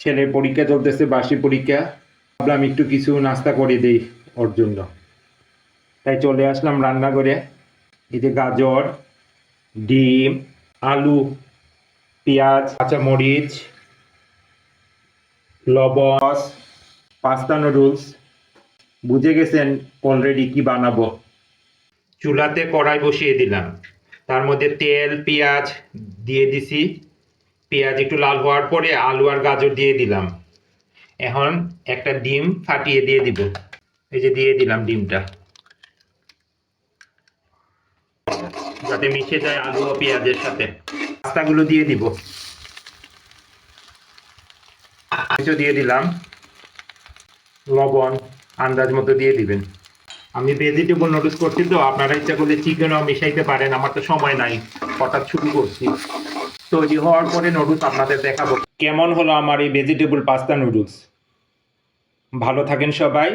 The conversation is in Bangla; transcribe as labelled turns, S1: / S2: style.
S1: ছেলের পরীক্ষা চলতেছে, বার্ষিক পরীক্ষা। ভাবলাম একটু কিছু নাস্তা করে দেই ওর জন্য, তাই চলে আসলাম রান্নাঘরে। এই যে গাজর, ডিম, আলু, পেঁয়াজ, কাঁচামরিচ, লবণ, পাস্তা নুডলস। বুঝে গেছেন অলরেডি কি বানাবো। চুলাতে কড়াই বসিয়ে দিলাম, তার মধ্যে তেল পেঁয়াজ দিয়ে দিছি। পেঁয়াজ একটু লাল হওয়ার পরে আলু আর গাজর দিয়ে দিলাম। এখন একটা ডিম ফাটিয়ে দিয়ে দিব। এই যে দিয়ে দিলাম ডিমটা, যাতে মিশে যায় আলু ও পেঁয়াজের সাথে। পাস্তাগুলো দিয়ে দিব, দিয়ে দিলাম। লবণ আন্দাজ মতো দিয়ে দিবেন। আমি ভেজিটেবল নুডলস করছি, তো আপনারা ইচ্ছা করলে চিকেনও মিশাইতে পারেন। আমার তো সময় নাই, হঠাৎ শুরু করছি। তৈরি হওয়ার পরে নুডলস আপনাদের দেখাবো কেমন হলো আমার এই ভেজিটেবল পাস্তা নুডলস। ভালো থাকেন সবাই।